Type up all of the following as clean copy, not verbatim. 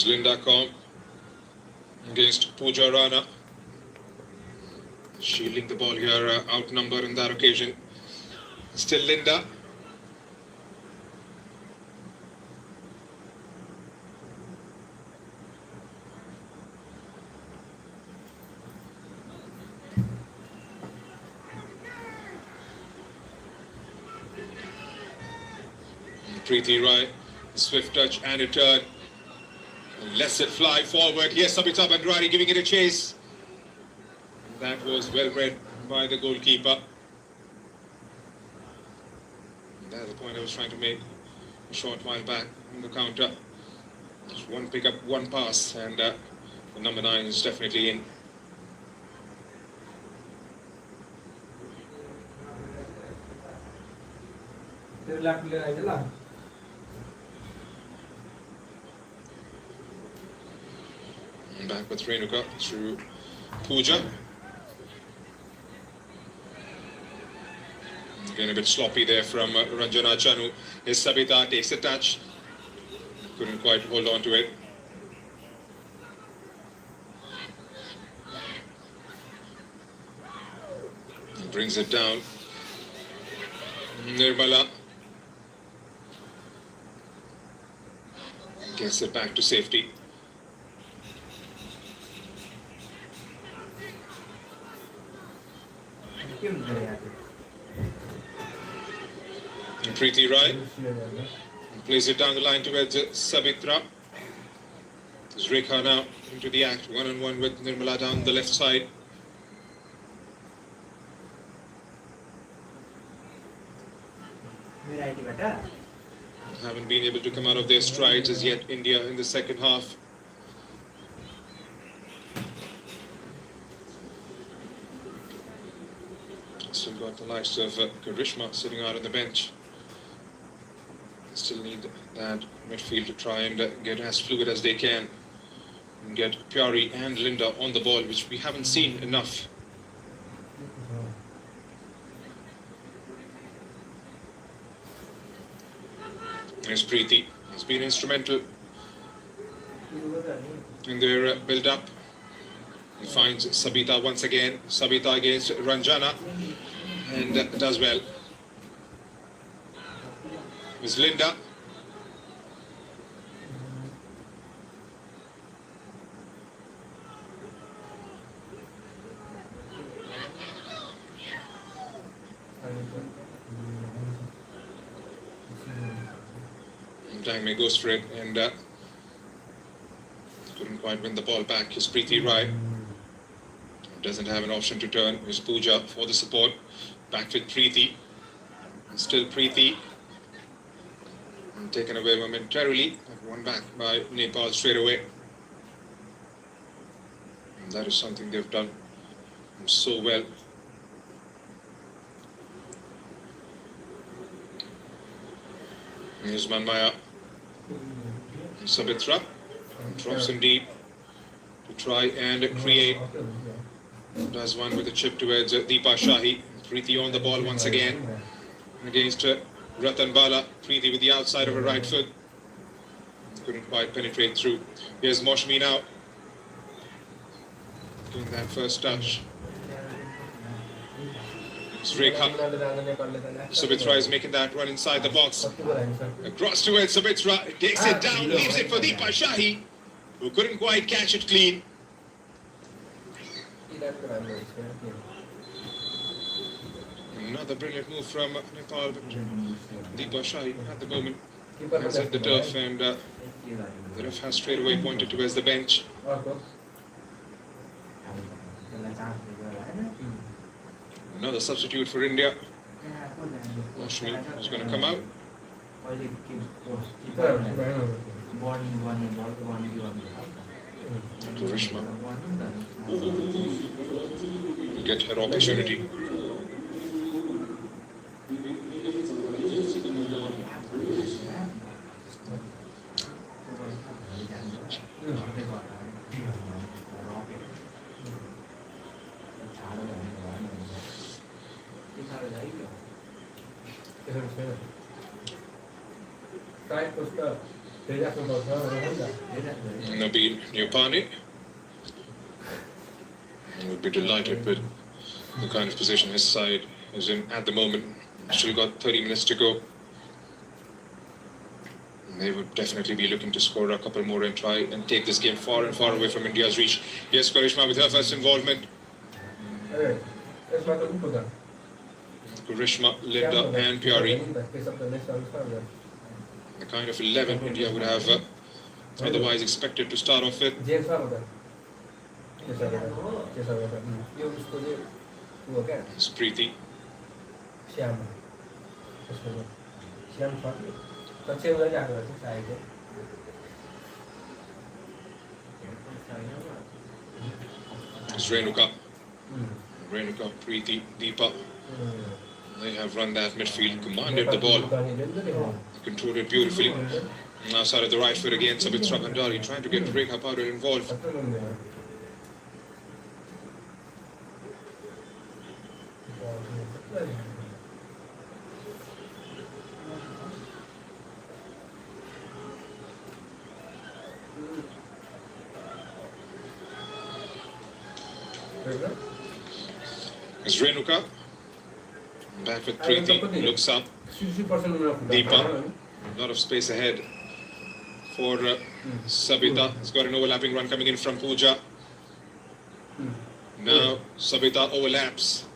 Linda Kom against Pooja Rana. Shielding the ball here, outnumbered on that occasion. Still Linda. Preeti Rai, swift touch and a turn. Lets it fly forward. Here's Sabita Bandwari giving it a chase. That was well read by the goalkeeper. That's the point I was trying to make a short while back on the counter. Just one pick up, one pass, and the number 9 is definitely in. Back with Renuka through Pooja. Again a bit sloppy there from Ranjana Chanu. His Sabita takes a touch. Couldn't quite hold on to it. Brings it down. Nirmala gets it back to safety. Preeti Rai plays it down the line towards Sabitra. There's Rekha now into the act, one-on-one with Nirmala down the left side. Haven't been able to come out of their strides as yet, India, in the second half. Still got the likes of Karishma sitting out on the bench. Still need that midfield to try and get as fluid as they can and get Pyari and Linda on the ball, which we haven't seen enough. There's Preeti. He's been instrumental in their build-up. He finds Sabita once again. Sabita against Ranjana and does well. Miss Linda. Dangme goes for it and couldn't quite win the ball back. His Preeti Rai doesn't have an option to turn. His Pooja for the support. Back with Preeti. And still Preeti. And taken away momentarily. One back by Nepal straight away. And that is something they've done so well. Here's Manmaya. Sabitra drops in deep to try and create. Does one with a chip towards Deepa Shahi. Preeti on the ball once again against Ratan Bala. Preeti with the outside of her right foot. Couldn't quite penetrate through. Here's Moshmi now. Doing that first touch. Rekha. Sabitra is making that run inside the box. Across to it, Sabitra takes it down, leaves it for Deepa Shahi, who couldn't quite catch it clean. Another brilliant move from Nepal, but Deepa Shahi at the moment has hit the turf, and the ref has straight away pointed towards the bench. Another substitute for India. Moshmi is going to come out. Karishma will get her opportunity. Nabil Nupani would be delighted with the kind of position his side is in at the moment. Still got 30 minutes to go. They would definitely be looking to score a couple more and try and take this game far and far away from India's reach. Yes, Karishma with her first involvement. Karishma, Linda and Pyari. The kind of 11 India would have otherwise expected to start off with. It's Preeti. It's Renuka. Renuka, Preeti, Deepa. They have run that midfield, commanded the ball, controlled it beautifully. Now started the right foot again, Sabitra Bhandari trying to get Rekha Powder involved. It's Renuka. Back with Preeti, looks up. Deepa, a lot of space ahead for Sabita. He's got an overlapping run coming in from Pooja. Now Sabita overlaps.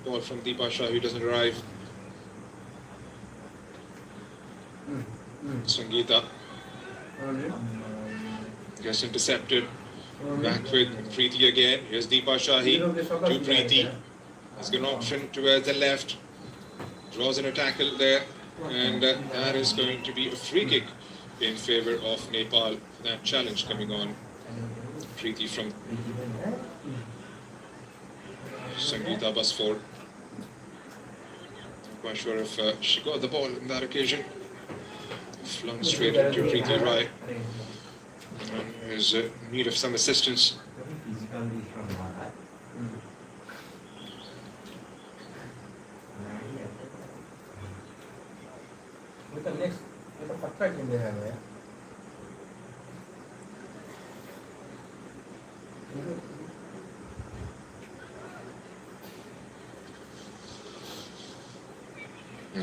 Ball from Deepa Shah, who doesn't arrive. Sangeeta gets intercepted. Back with Preeti again. Here's Deepa Shahi to Preeti. He's got an option towards the left. Draws in a tackle there. And that is going to be a free kick in favor of Nepal. That challenge coming on. Preeti from Sangeeta Basford. Not quite sure if she got the ball on that occasion. Flung straight into Preeti Rai. Is in need of some assistance.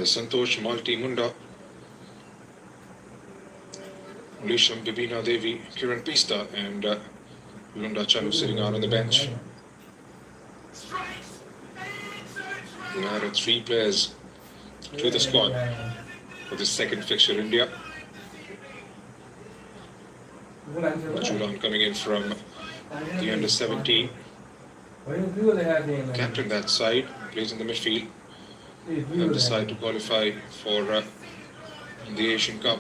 Santosh Malti Munda, Lisham Bibina Devi, Kiran Pista, and Lunda Chalu sitting out on the bench. We added 3 players to the squad for the second fixture, India. Julan coming in from the under 17. Captain that side, plays in the midfield. Have decided to qualify for the Asian Cup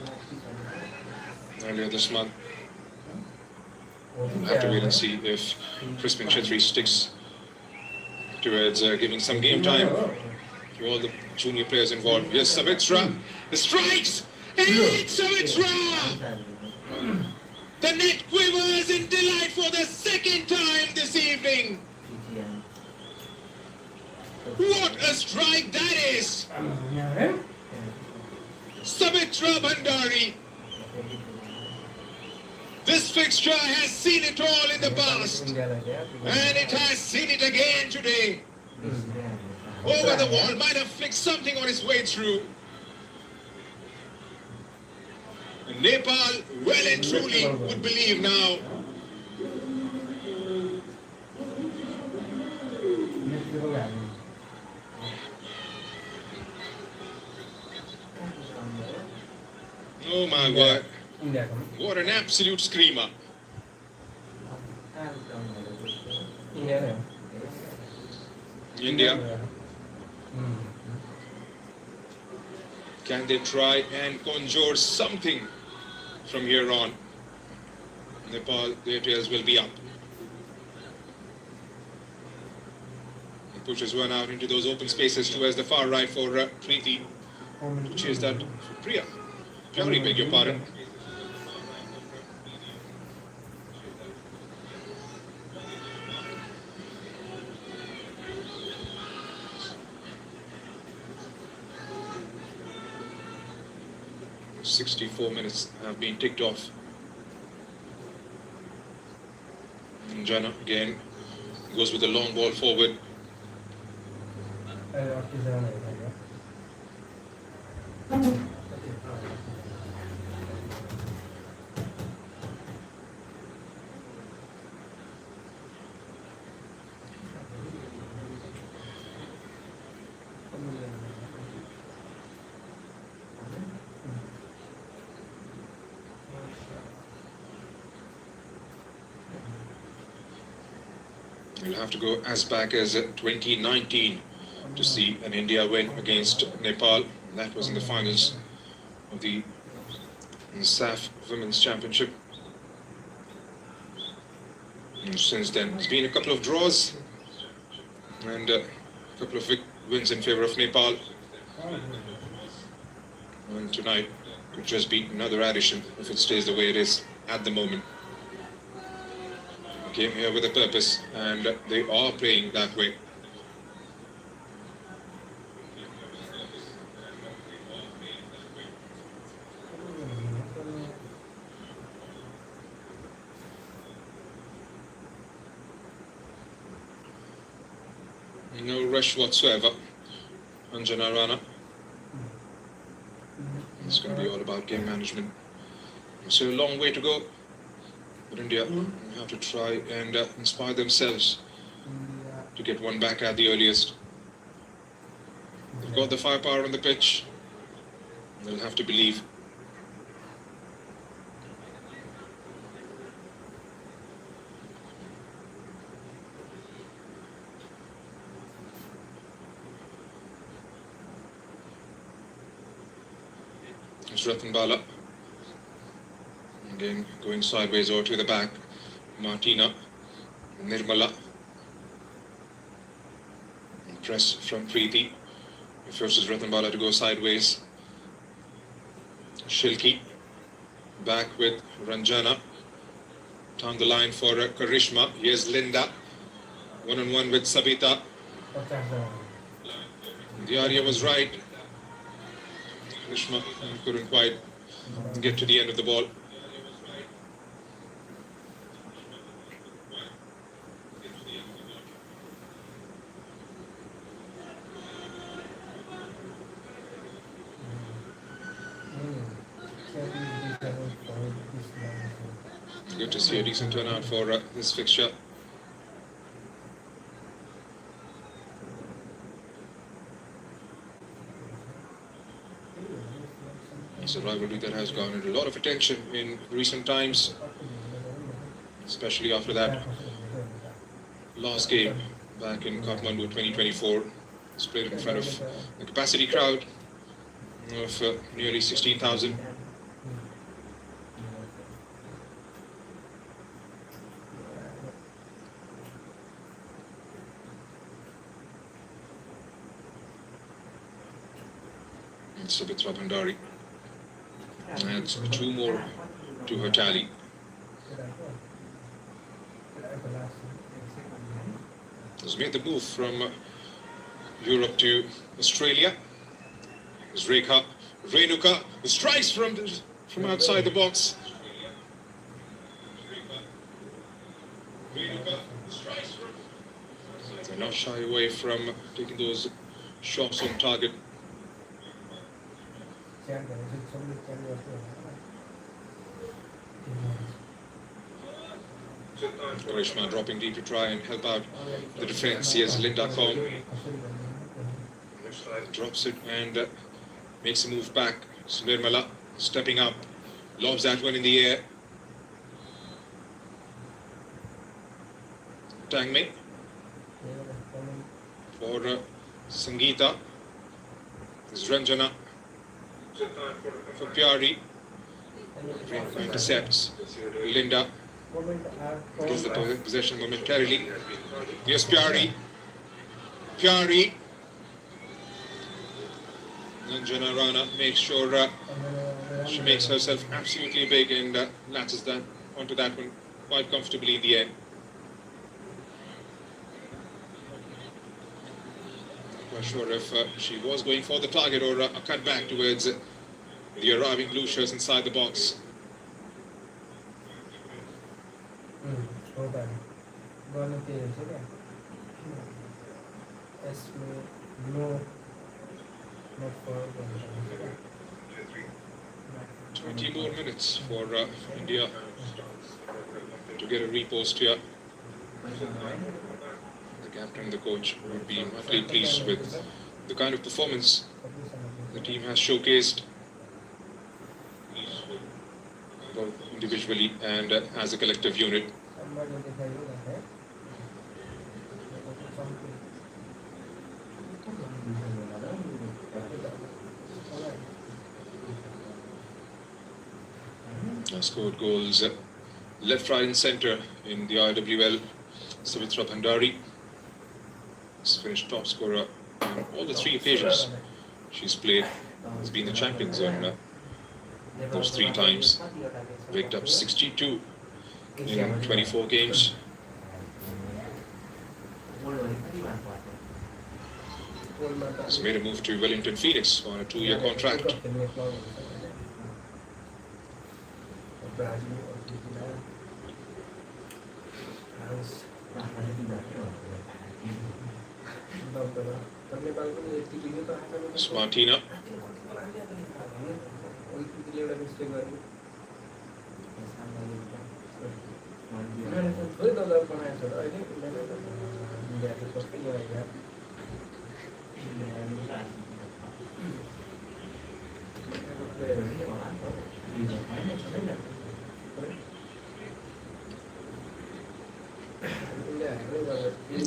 earlier this month. We'll have to wait and see if Crispin Chetri sticks towards giving some game time to all the junior players involved. Yes, Savitra, the strikes! And Savitra! The net quivers in delight for the second time this evening. What a strike that is! Savitra Bhandari. This fixture has seen it all in the past, and it has seen it again today. Over the wall, might have flicked something on its way through. Nepal, well and truly, would believe now. Oh my God. What an absolute screamer. India. Can they try and conjure something from here on? Nepal, their tails will be up. He pushes one out into those open spaces towards the far right for Preeti. To chase that for Priya. Pyari, beg your pardon. 64 minutes have been ticked off. Jana again goes with the long ball forward. We'll have to go as back as 2019 to see an India win against Nepal. That was in the finals of the SAF Women's Championship. And since then, there's been a couple of draws and a couple of wins in favor of Nepal. And tonight could just be another addition if it stays the way it is at the moment. Came here with a purpose, and they are playing that way. No rush whatsoever. Anjana Rana. It's going to be all about game management. So a long way to go. But India have to try and inspire themselves to get one back at the earliest. They've got the firepower on the pitch. They'll have to believe. It's Ratan Bala. Again, going sideways or to the back. Martina, Nirmala. Press from Preeti. He forces Ratan Bala to go sideways. Shilki. Back with Ranjana. Down the line for Karishma. Here's Linda. One-on-one with Sabita. The area was right. Karishma couldn't quite get to the end of the ball. Good to see a decent turnout for this fixture. It's a rivalry that has garnered a lot of attention in recent times, especially after that last game back in Kathmandu 2024. It's played in front of a capacity crowd of nearly 16,000. Sabitra Bhandari adds 2 more to her tally. Has made the move from Europe to Australia. There's Renuka, who strikes from outside the box. They're not shy away from taking those shots on target. Karishma dropping deep to try and help out the defense. Here's Linda Kong. Drops it and makes a move back. Nirmala stepping up. Lobs that one in the air. Tangme for Sangeeta. This is Ranjana for Pyari. Intercepts. Linda gets the possession momentarily. Yes, Pyari. Ranjana Rana makes sure she makes herself absolutely big and latches that onto that one quite comfortably in the end. Not quite sure if she was going for the target or a cut back towards the arriving blue shirts inside the box. No, 20 more minutes for India to get a repost here. The captain, the coach would be muchly pleased with the kind of performance the team has showcased, both individually and as a collective unit. Scored goals left, right and centre in the IWL. Savitra Bhandari has finished top scorer on all the 3 occasions she's played. Has been the champions on those 3 times. Picked up 62 in 24 games. Has made a move to Wellington Phoenix on a 2-year contract. Martina.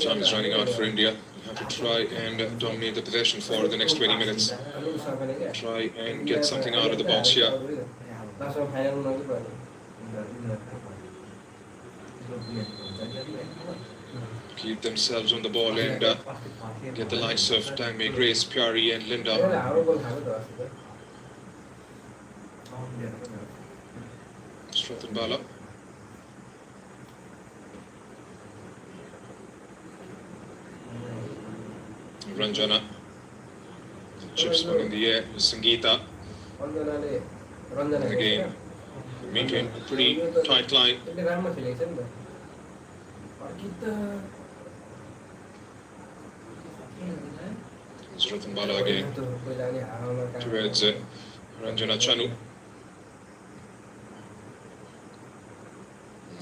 Time is running out for India. You have to try and dominate the possession for the next 20 minutes. Try and get something out of the box here. Keep themselves on the ball and get the likes of Tangmei, Grace, Pyari and Linda. Strathan Bala. Ranjana. Chips one in the air with Sangeeta. And again, maintain a pretty tight line. Strathan Bala again towards Ranjana Chanu.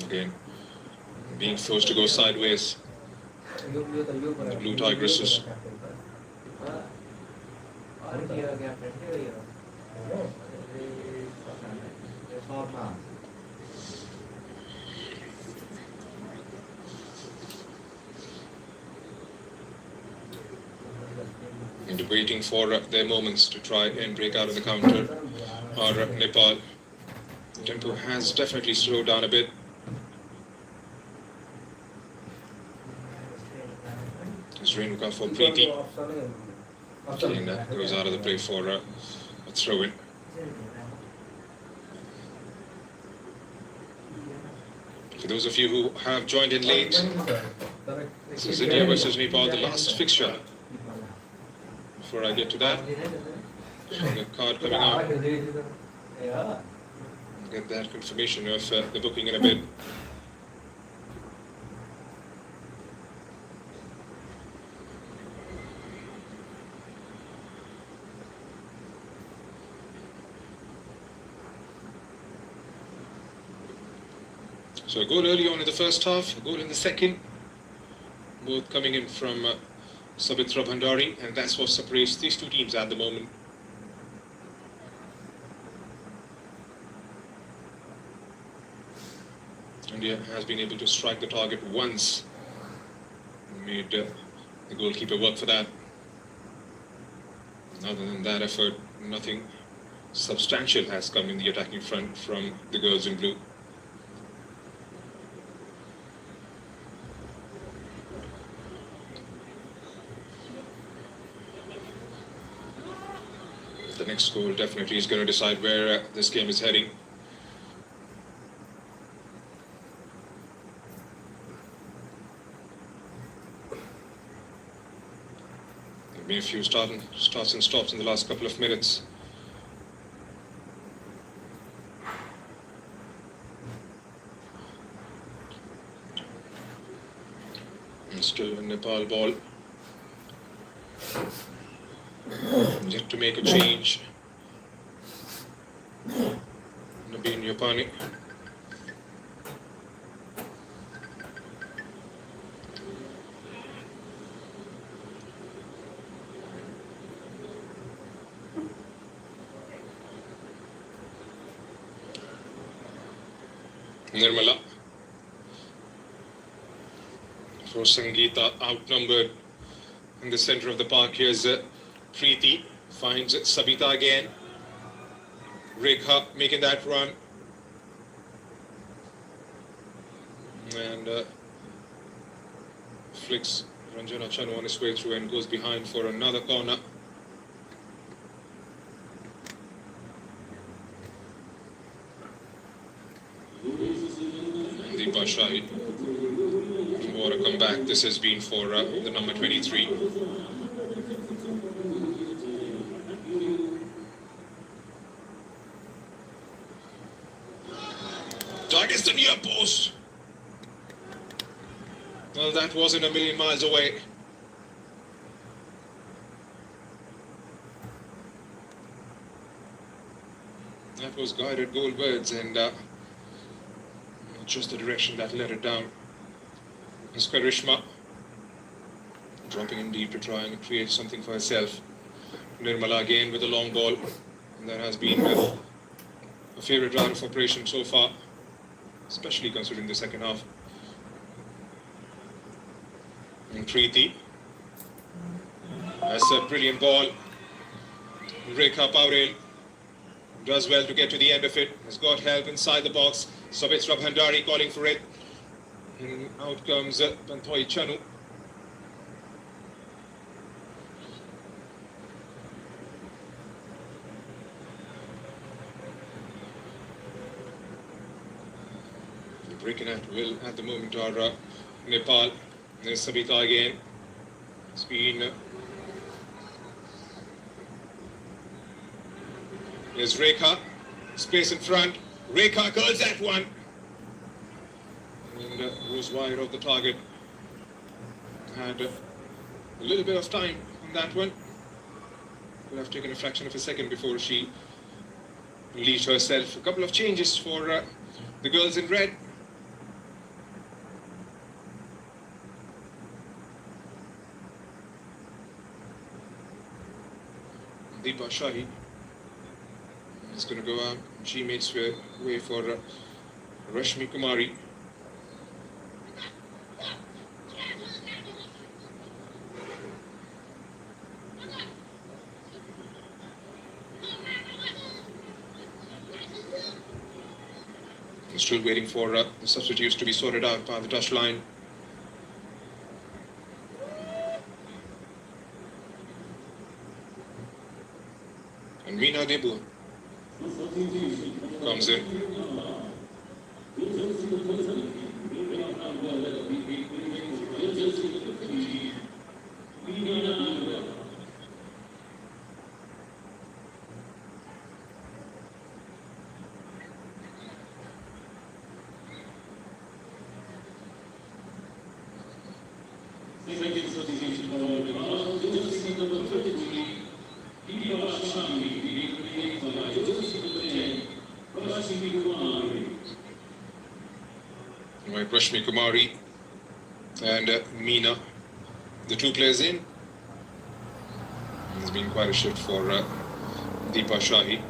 Again, being forced to go sideways. The Blue Tigresses. And waiting for their moments to try and break out of the counter are Nepal. The tempo has definitely slowed down a bit. Renuka for Preeti. Again, goes out of the play for a throw-in. For those of you who have joined in late, this is India versus Nepal, the last fixture. Before I get to that, the card coming out. Get that confirmation of the booking in a bit. So a goal early on in the first half, a goal in the second, both coming in from Savitra Bhandari, and that's what separates these 2 teams at the moment. India has been able to strike the target once, made the goalkeeper work for that. Other than that effort, nothing substantial has come in the attacking front from the girls in blue. The next goal definitely is going to decide where this game is heading. There have been a few starts and stops in the last couple of minutes. Still a Nepal ball. Yet to make a change. Nabeen Yopani. Nirmala. For Sangeeta, outnumbered in the center of the park. Here's Preeti, finds Sabita again. Rekha making that run. And flicks Ranjana Chanu on his way through and goes behind for another corner. Deepa Shahi. What a comeback this has been for the number 23. Targets the near post. Well, that wasn't a million miles away. That was guided goalwards, and just the direction that led it down. It's Karishma dropping in deep to try and create something for herself. Nirmala again with a long ball. And that has been a favorite round of operation so far, especially considering the second half. And Preeti. That's a brilliant ball. Rekha Paurel does well to get to the end of it. Has got help inside the box. Savitra Bhandari calling for it. And out comes Pantoi Chanu. Breaking at will at the moment are Nepal. There's Sabita again. It's been there's Rekha. Space in front. Rekha curls that one. And goes wide of the target. Had a little bit of time on that one. Could have taken a fraction of a second before she unleashed herself. A couple of changes for the girls in red. Deepa Shahi is going to go out. She makes way for Rashmi Kumari. Still waiting for the substitutes to be sorted out by the touchline. And Meena Debu comes in. Right, Rashmi Kumari and Meena, the two players in. There's been quite a shift for Deepa Shahi.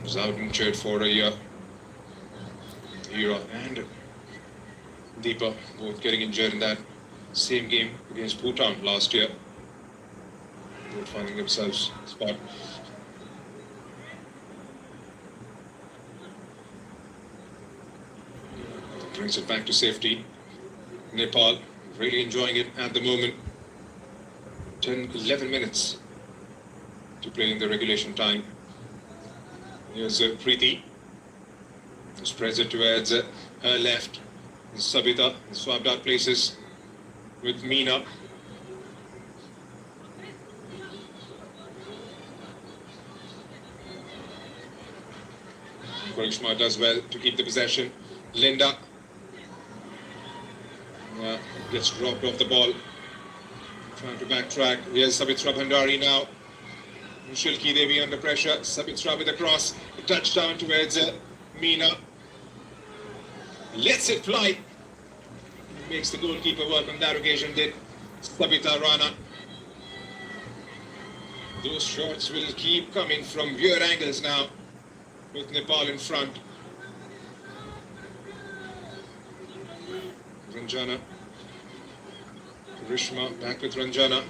Was out and cheered for a year. Hira and Deepa both getting injured in that same game against Bhutan last year. Both finding themselves spot. Brings it back to safety. Nepal really enjoying it at the moment. 10-11 minutes to play in the regulation time. Here's Preeti. Spreads it towards her left. Sabita swapped out places with Meena. Karishma does well to keep the possession. Linda Gets dropped off the ball. Trying to backtrack. Here's Sabitra Bhandari now. Shilki Devi under pressure. Sabitra with a cross. A touchdown towards Meena. Lets it fly. Makes the goalkeeper work on that occasion, did Sabita Rana. Those shots will keep coming from weird angles now, with Nepal in front. Ranjana. Rishma back with Ranjana.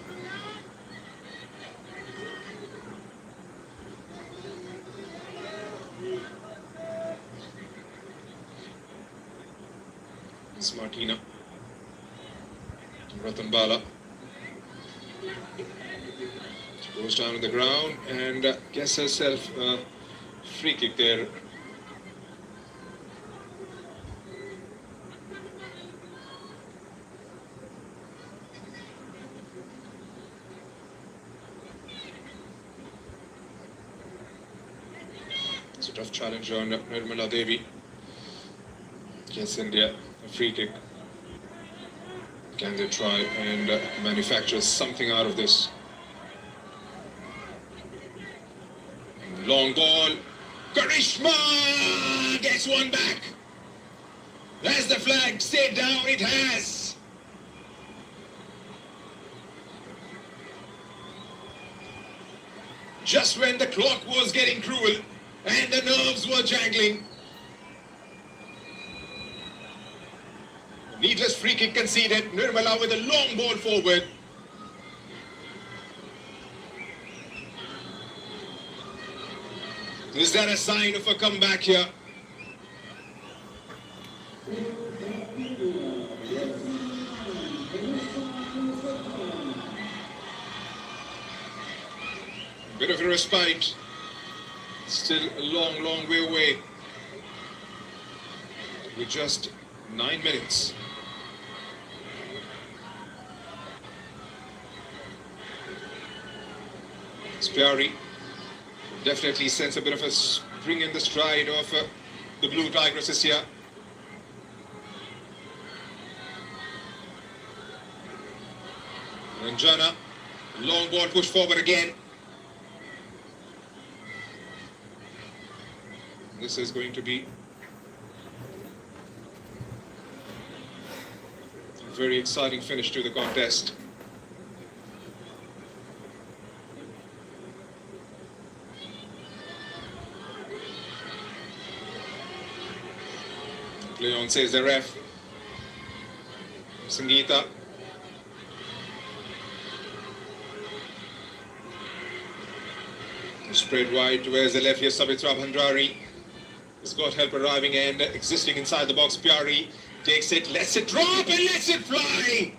It's Martina. Ratambala. She goes down on the ground and gets herself a free kick there. It's a tough challenge on Nirmala Devi. Gets India a free kick. Can they try and manufacture something out of this? Long ball. Karishma gets one back. Has the flag stayed down? It has. Just when the clock was getting cruel and the nerves were jangling, needless free kick conceded. Nirmala with a long ball forward. Is that a sign of a comeback here? Bit of a respite. Still a long, long way away. With just 9 minutes. Spiari definitely sends a bit of a spring in the stride of the Blue Tigresses here. Ranjana, long ball pushed forward again. This is going to be a very exciting finish to the contest. Play on, says the ref. Sangeeta. Spread wide towards the left here. Sabitra Bhandari has got help arriving and existing inside the box. Pyari takes it, lets it drop and lets it fly.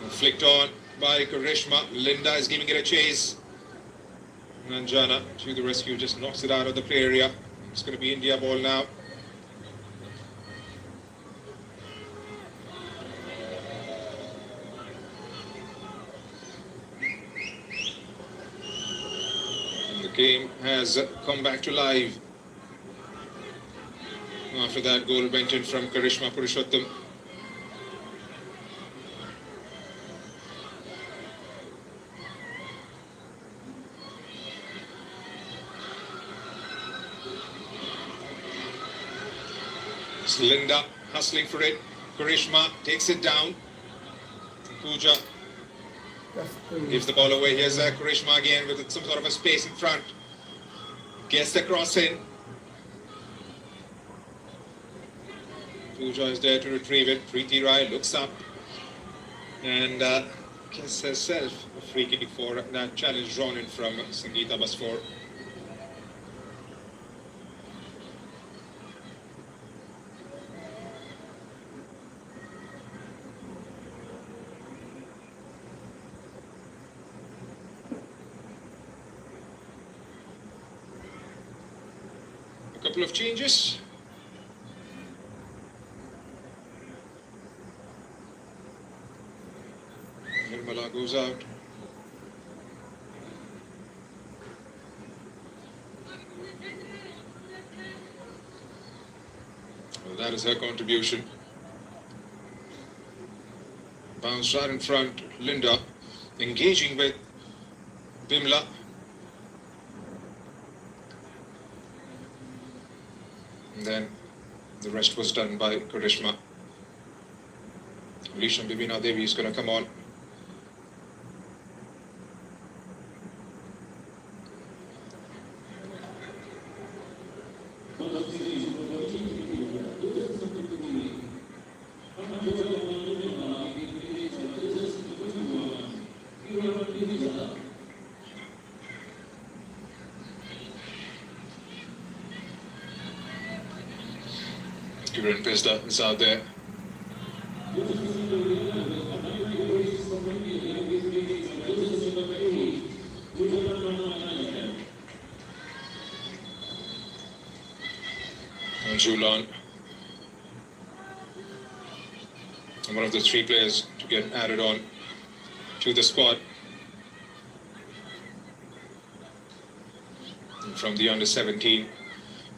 Flicked on by Karishma. Linda is giving it a chase. Nanjana to the rescue, just knocks it out of the play area. It's going to be India ball now. And the game has come back to life. After that goal went in from Karishma Purushottam. Linda hustling for it. Karishma takes it down. Pooja gives the ball away. Here's Karishma again with some sort of a space in front. Gets the cross in. Pooja is there to retrieve it. Preeti Rai looks up and gets herself a free kick for that challenge drawn in from Sangeeta Basfor. Couple of changes. Nirmala goes out. That is her contribution. Bounce right in front, Linda engaging with Bimla. And then the rest was done by Karishma. Lisham Bibina Devi is going to come on. Kiran Pizda is out there. And Julan, one of the three players to get added on to the squad from the under-17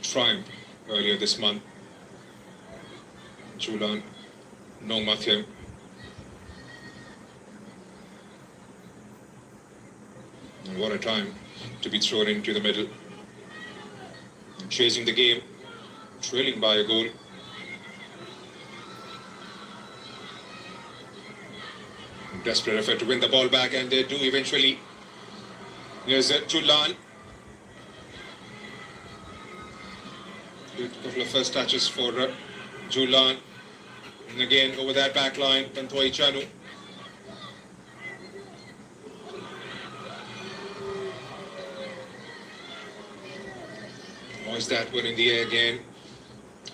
triumph earlier this month. Julan Nong Mathyam. And what a time to be thrown into the middle. Chasing the game, trailing by a goal. Desperate effort to win the ball back, and they do eventually. Here's Julan. Good couple of first touches for Julan. And again, over that back line, Tantoi Chanu. Why is that one in the air again?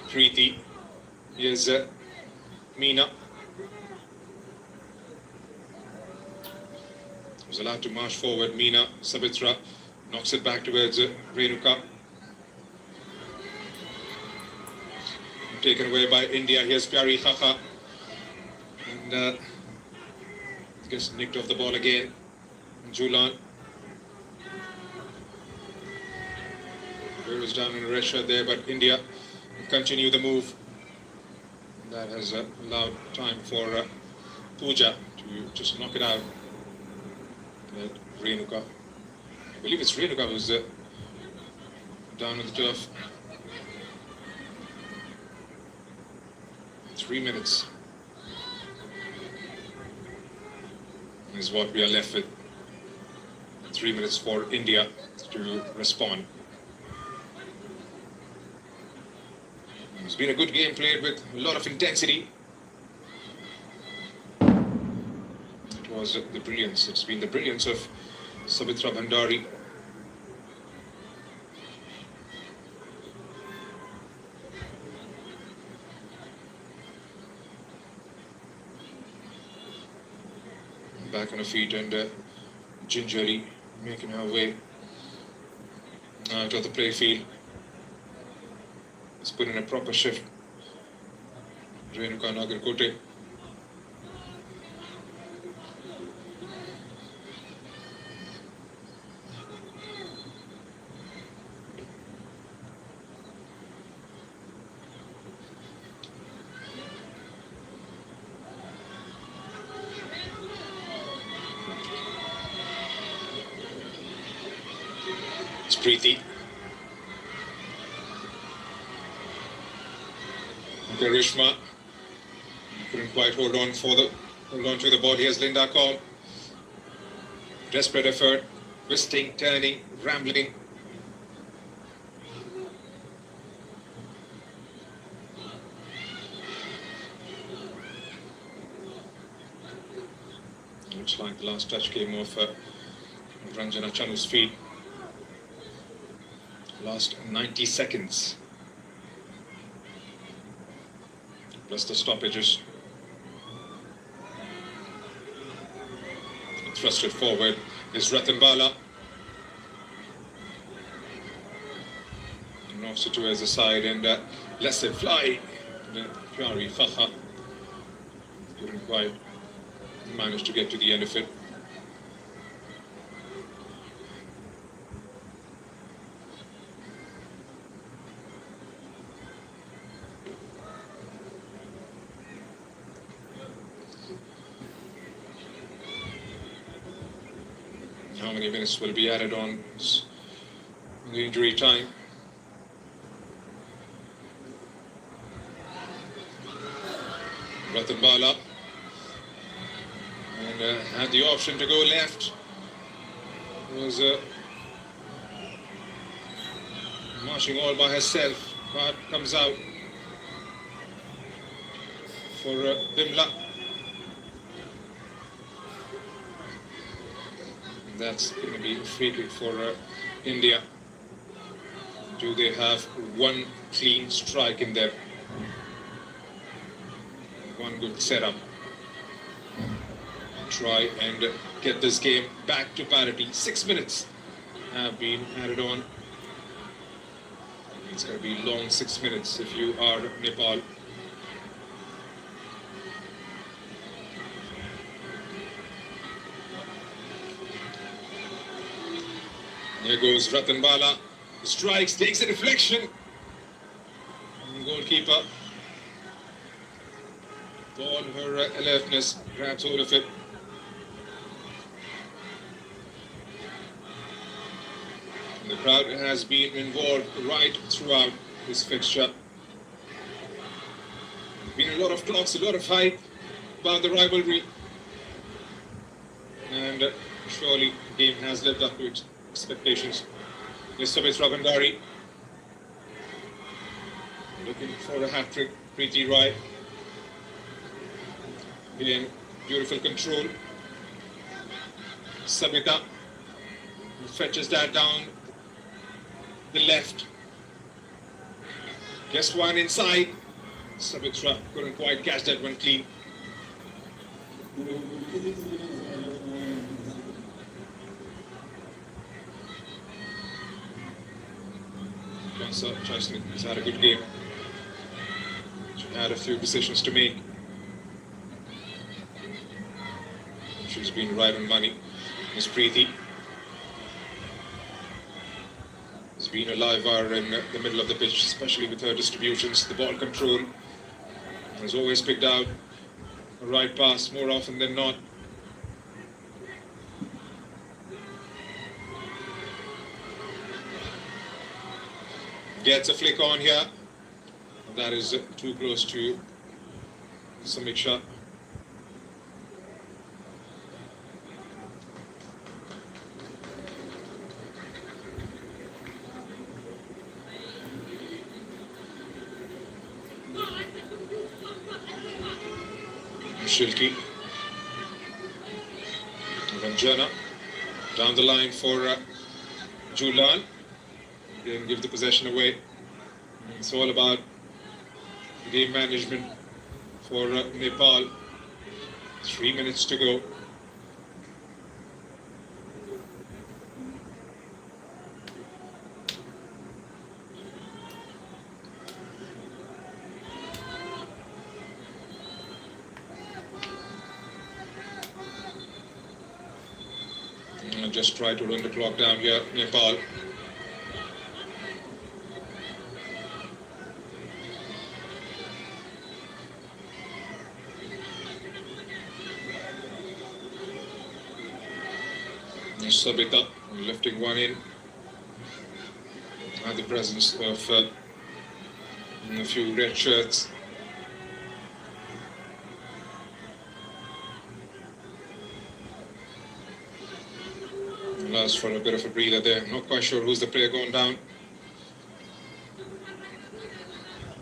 Preeti. Here's Meena. Was allowed to march forward. Meena, Sabitra knocks it back towards Renuka. Taken away by India. Here's Pyari Khakha. And gets nicked off the ball again. Julan. It was down in Russia there, but India continue the move. That has allowed time for Pooja to just knock it out. Renuka. I believe it's Renuka who's down on the turf. 3 minutes is what we are left with. 3 minutes for India to respond. It's been a good game played with a lot of intensity. It was the brilliance. It's been the brilliance of Sabitra Bhandari. Back on her feet and gingerly making her way out of the play field. Let's put in a proper shift. Renuka Nagarkote. It's Preeti. Karishma couldn't quite hold on to the ball. Here's Linda Kaur. Desperate effort, twisting, turning, rambling. Looks like the last touch came off Ranjana Chanu's feet. Last 90 seconds. Plus the stoppages. Thrusted forward is Ratan Bala. Knocks it towards the side and lets it fly. Pyari Khakha couldn't quite manage to get to the end of it. how many minutes will be added on the injury time. Ratambala and had the option to go left. Was marching all by herself, but comes out for Bimla. That's going to be a free kick for India. Do they have one clean strike in there? One good setup. Try and get this game back to parity. 6 minutes have been added on. It's going to be long 6 minutes if you are Nepal. There goes Ratambala. Strikes, takes a deflection. Goalkeeper, all her alertness, grabs hold of it. And the crowd has been involved right throughout this fixture. Been a lot of talks, a lot of hype about the rivalry. And surely the game has lived up to its expectations. Elizabeth Ravandari looking for a hat-trick. Preeti Rai. Again, beautiful control. Sabita fetches that down the left. Gets one inside. Sabitra couldn't quite catch that one clean. Chasnik has had a good game. She had a few decisions to make. She's been right on money. Miss Preeti has been a live wire in the middle of the pitch, especially with her distributions. The ball control has always picked out a right pass more often than not. Gets a flick on here. That is too close to Samiksha. Shilki. Ranjana. Down the line for Julan. Didn't give the possession away. It's all about game management for Nepal. 3 minutes to go. And just try to run the clock down here, Nepal. Sabita lifting one in. And the presence of a few red shirts. Allows for a bit of a breather there. Not quite sure who's the player going down.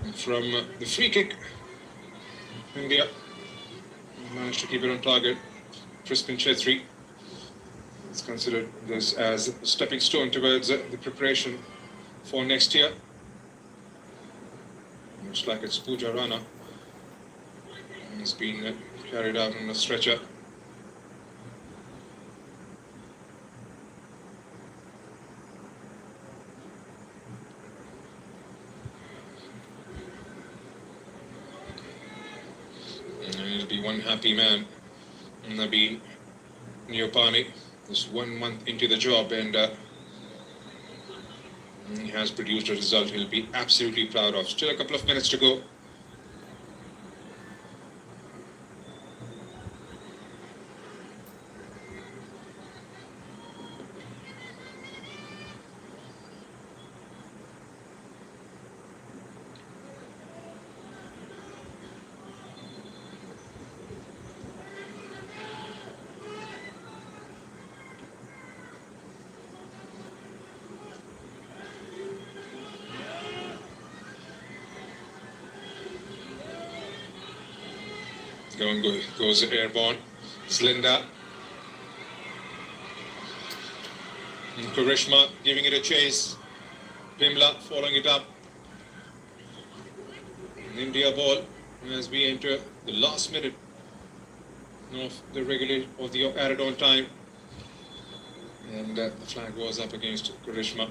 And from the free kick, India managed to keep it on target. Crispin Chetri. It's considered this as a stepping stone towards the preparation for next year. Looks like it's Pooja Rana. And it's been carried out on a stretcher. And it'll be one happy man, Nabil Neopani. Just 1 month into the job, and he has produced a result he'll be absolutely proud of. Still a couple of minutes to go. goes airborne. Slinda. And Karishma giving it a chase. Pimla following it up. An India ball as we enter the last minute of the added on time. And the flag was up against Karishma.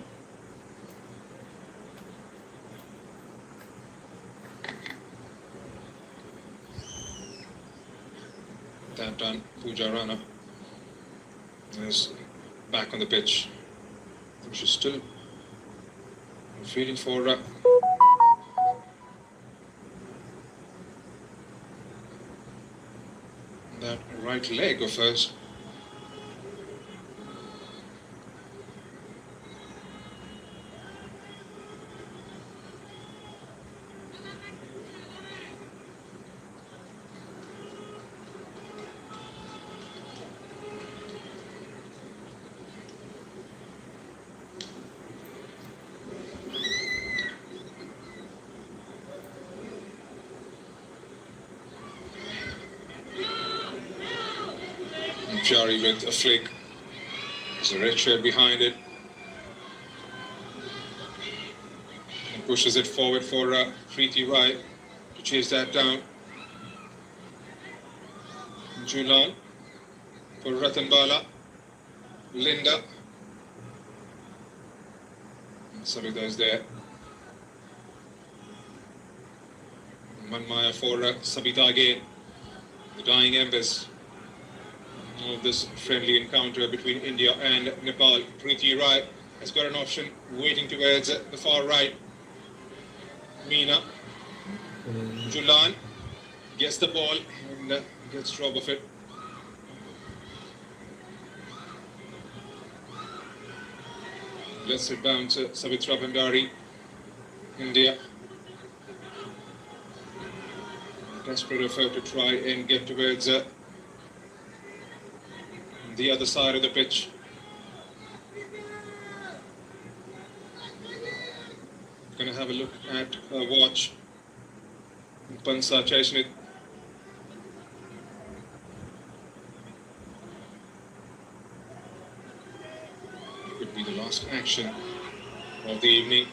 That done, Pooja Rana is back on the pitch. She's still feeling for that right leg of hers. Jari with a flick. There's a red shirt behind it. And pushes it forward for Preeti Rai to chase that down. Julan for Ratan Bala. Linda. And Savita is there. Manmaya for Sabita again. The dying embers of this friendly encounter between India and Nepal. Preeti Rai has got an option waiting towards the far right. Meena. Julan gets the ball and gets robbed of it. Lets it bounce to Savitra Bhandari. India. Desperate effort to try and get towards the other side of the pitch. Going to have a look at her watch. Pansa chasing it. Could be the last action of the evening.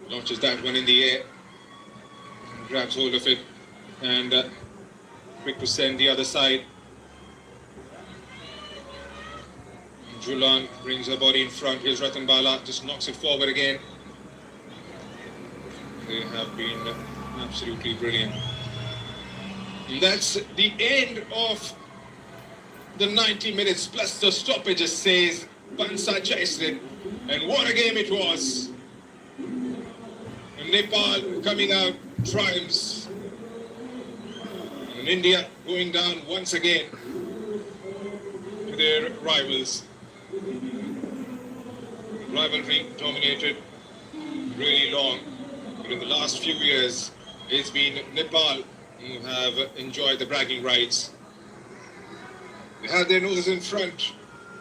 Launches that one in the air. Grabs hold of it and quick to send the other side. Julan brings her body in front. Here's Ratan Bala, just knocks it forward again. They have been absolutely brilliant. And that's the end of the 90 minutes plus the stoppages, says Pansa Chaislin. And what a game it was. And Nepal coming out triumphs. And India going down once again to their rivals. Rivalry dominated really long, but in the last few years, it's been Nepal who have enjoyed the bragging rights. They had their noses in front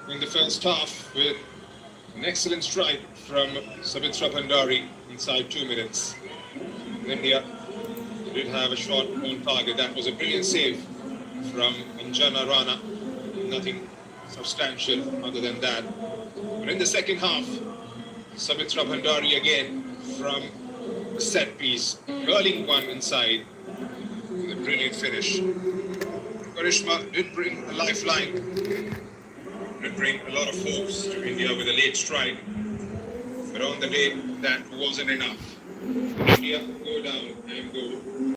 in the first half with an excellent strike from Savitra Bhandari inside 2 minutes. India did have a shot on target. That was a brilliant save from Anjana Rana. Nothing substantial other than that. But in the second half, Savitra Bhandari again from a set piece, curling one inside with a brilliant finish. Karishma did bring a lifeline, did bring a lot of hopes to India with a late strike. But on the day, that wasn't enough. India go down and go